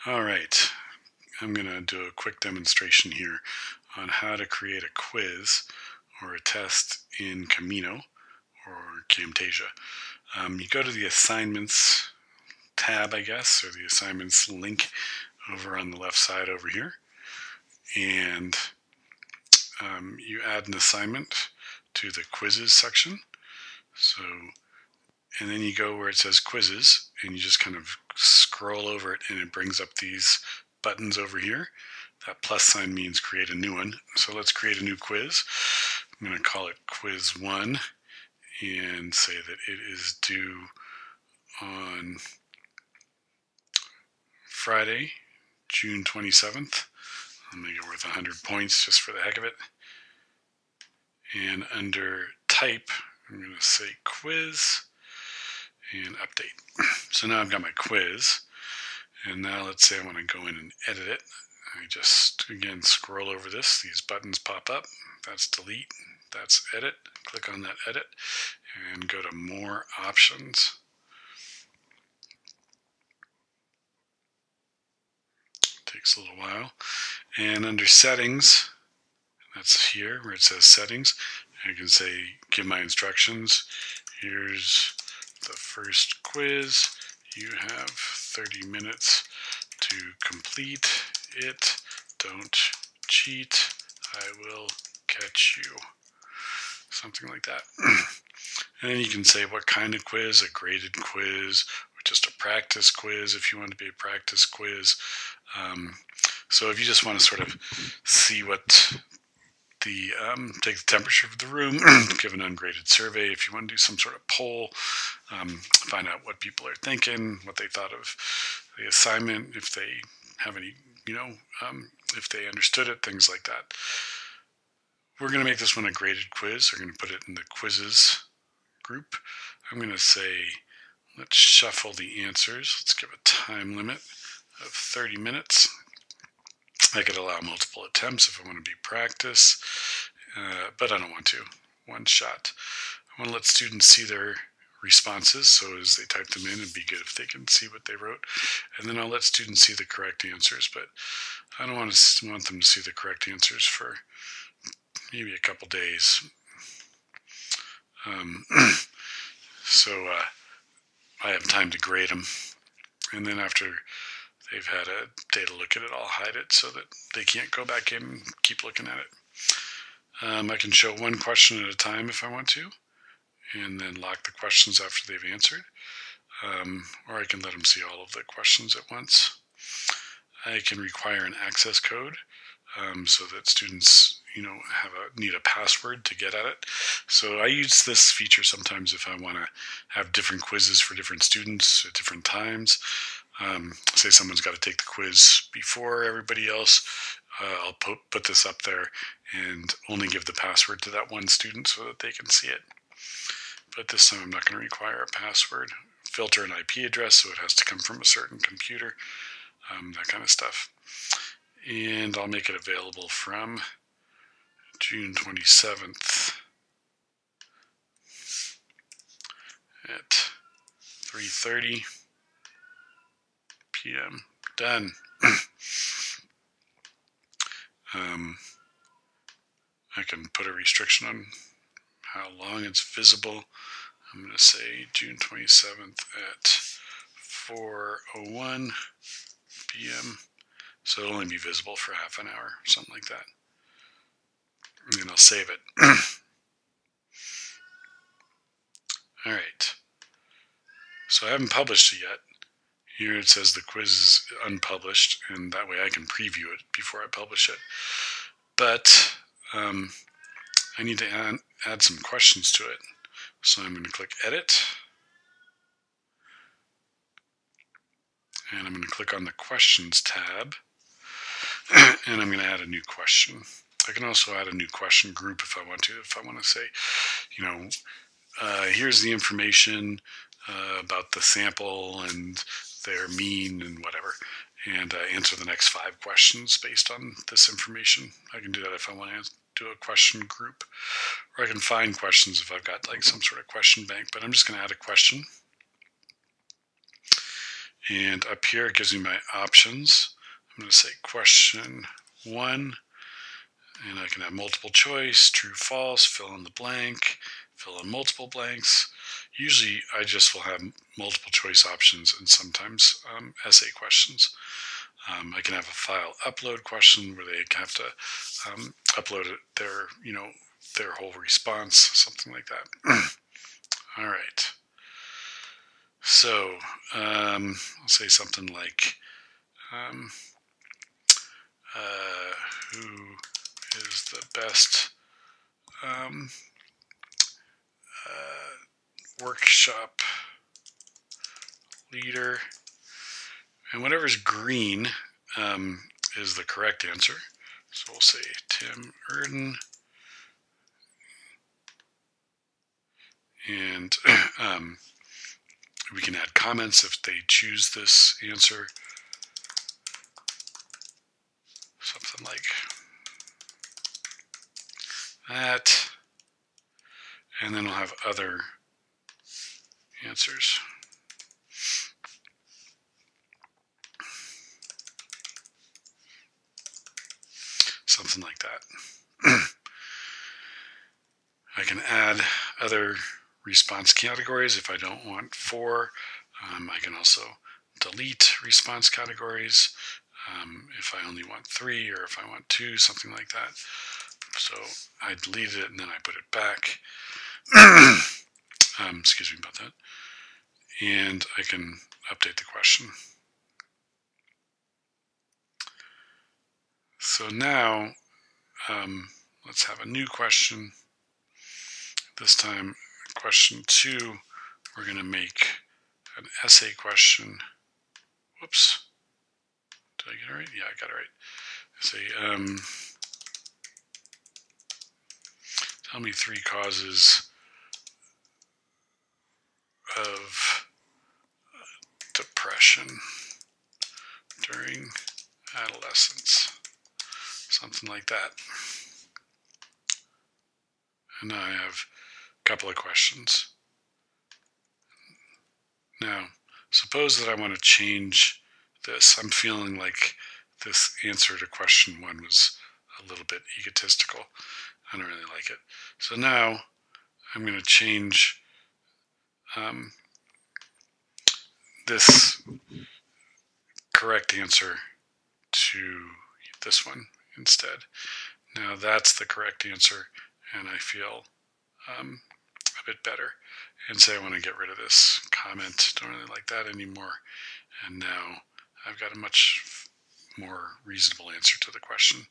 All right, I'm going to do a quick demonstration here on how to create a quiz or a test in Camino or Camtasia. You go to the assignments tab, I guess, or the assignments link over on the left side over here, and you add an assignment to the quizzes section. So, and then you go where it says quizzes, and you just kind of scroll over it, and it brings up these buttons over here. That plus sign means create a new one. So let's create a new quiz. I'm going to call it quiz 1 and say that it is due on Friday, June 27th. I'll make it worth 100 points just for the heck of it. And under type, I'm going to say quiz and update. So now I've got my quiz. And now let's say I want to go in and edit it. I just, again, scroll over this. These buttons pop up. That's delete. That's edit. Click on that edit and go to more options. Takes a little while. And under settings, that's here where it says settings. I can say, give my instructions. Here's the first quiz. You have 30 minutes to complete it. Don't cheat. I will catch you. Something like that. And then you can say what kind of quiz, a graded quiz, or just a practice quiz if you want to be a practice quiz. So if you just want to sort of see what the take the temperature of the room, give an ungraded survey. If you want to do some sort of poll, find out what people are thinking, what they thought of the assignment, if they have any, if they understood it, things like that. We're going to make this one a graded quiz. We're going to put it in the quizzes group. I'm going to say, let's shuffle the answers. Let's give a time limit of 30 minutes. I could allow multiple attempts if I want to be practice, but I don't want to. One shot. I want to let students see their responses, so as they type them in, it'd be good if they can see what they wrote. And then I'll let students see the correct answers, but I don't want them to see the correct answers for maybe a couple days. So I have time to grade them, and then after they've had a day to look at it, I'll hide it so that they can't go back in and keep looking at it. I can show one question at a time if I want to, and then lock the questions after they've answered, or I can let them see all of the questions at once. I can require an access code so that students need a password to get at it. So I use this feature sometimes if I want to have different quizzes for different students at different times. Say someone's got to take the quiz before everybody else, I'll put this up there and only give the password to that one student so that they can see it. But this time I'm not going to require a password. Filter an IP address, so it has to come from a certain computer, that kind of stuff. And I'll make it available from June 27th at 3:30 p.m. Done. I can put a restriction on how long it's visible. I'm going to say June 27th at 4:01 p.m. So it'll only be visible for half an hour, something like that. And then I'll save it. All right. So I haven't published it yet. Here it says the quiz is unpublished, and that way I can preview it before I publish it. But I need to add some questions to it. So I'm going to click Edit. And I'm going to click on the Questions tab. And I'm going to add a new question. I can also add a new question group if I want to. If I want to say, here's the information about the sample and their mean and whatever, and answer the next 5 questions based on this information. I can do that if I want to do a question group, or I can find questions if I've got like some sort of question bank, but I'm just going to add a question. And up here it gives me my options. I'm going to say question 1, and I can have multiple choice, true, false, fill in the blank, fill in multiple blanks. Usually I just will have multiple choice options and sometimes essay questions. I can have a file upload question where they have to upload their whole response, something like that. All right. So I'll say something like, who is the best workshop leader? And whatever's green is the correct answer. So we'll say Tim Erden. And we can add comments if they choose this answer. Something like that. And then we'll have other answers. Something like that. I can add other response categories if I don't want 4. I can also delete response categories if I only want 3 or if I want 2, something like that. So I deleted it and then I put it back. Excuse me about that. And I can update the question. So now let's have a new question. This time, question 2, we're going to make an essay question. Whoops. Did I get it right? Yeah, I got it right. Say, tell me 3 causes of depression during adolescence. Something like that. And now I have a couple of questions. Now, suppose that I want to change this. I'm feeling like this answer to question 1 was a little bit egotistical. I don't really like it. So now I'm going to change this correct answer to this one instead. Now that's the correct answer, and I feel a bit better. And say I want to get rid of this comment. Don't really like that anymore. And now I've got a much more reasonable answer to the question.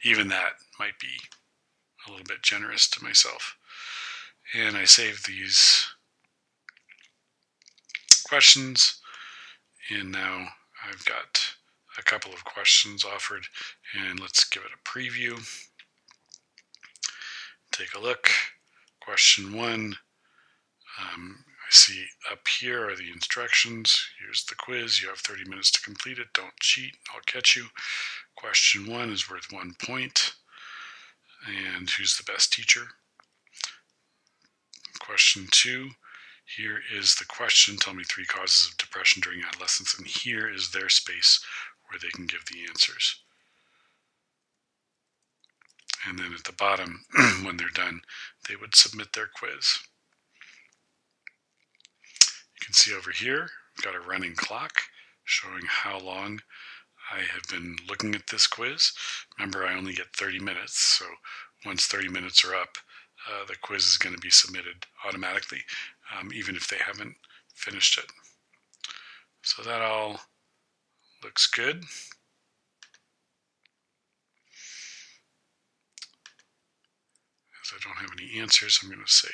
Even that might be a little bit generous to myself. And I save these questions, and now I've got a couple of questions offered, and let's give it a preview. Take a look. Question 1. I see up here are the instructions. Here's the quiz. You have 30 minutes to complete it. Don't cheat. I'll catch you. Question 1 is worth 1 point. And who's the best teacher? Question 2. Here is the question. Tell me 3 causes of depression during adolescence. And here is their space where they can give the answers. And then at the bottom, when they're done, they would submit their quiz. You can see over here, I've got a running clock showing how long I have been looking at this quiz. Remember, I only get 30 minutes, so once 30 minutes are up, the quiz is going to be submitted automatically, even if they haven't finished it. So that all looks good. As I don't have any answers, I'm going to say,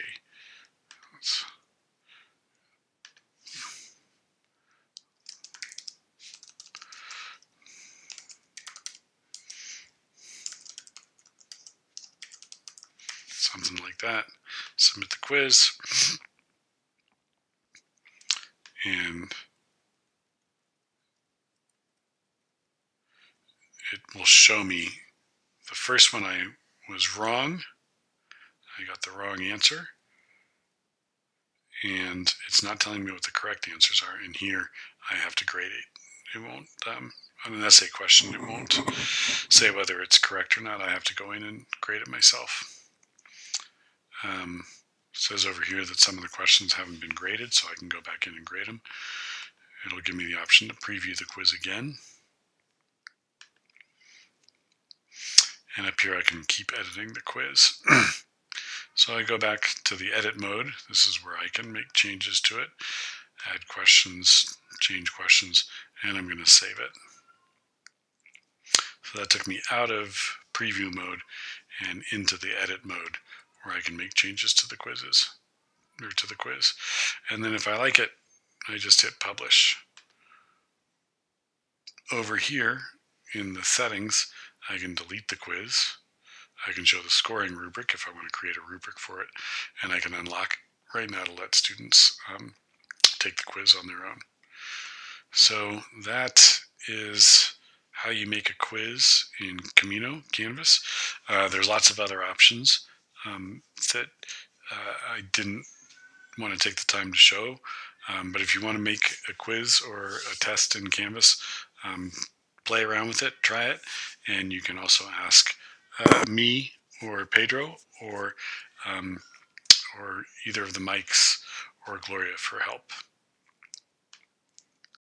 something like that. Submit the quiz. And it will show me the first one I was wrong. I got the wrong answer. And it's not telling me what the correct answers are. And here I have to grade it. It won't, on an essay question, it won't say whether it's correct or not. I have to go in and grade it myself. It says over here that some of the questions haven't been graded, so I can go back in and grade them. It'll give me the option to preview the quiz again. And up here I can keep editing the quiz. So I go back to the edit mode. This is where I can make changes to it, add questions, change questions, and I'm going to save it. So that took me out of preview mode and into the edit mode, where I can make changes to the quizzes, or to the quiz. And then if I like it, I just hit publish. Over here in the settings, I can delete the quiz. I can show the scoring rubric if I want to create a rubric for it, and I can unlock right now to let students take the quiz on their own. So that is how you make a quiz in Camino Canvas. There's lots of other options that I didn't want to take the time to show, but if you want to make a quiz or a test in Canvas, play around with it, try it, and you can also ask me or Pedro or either of the Mikes or Gloria for help.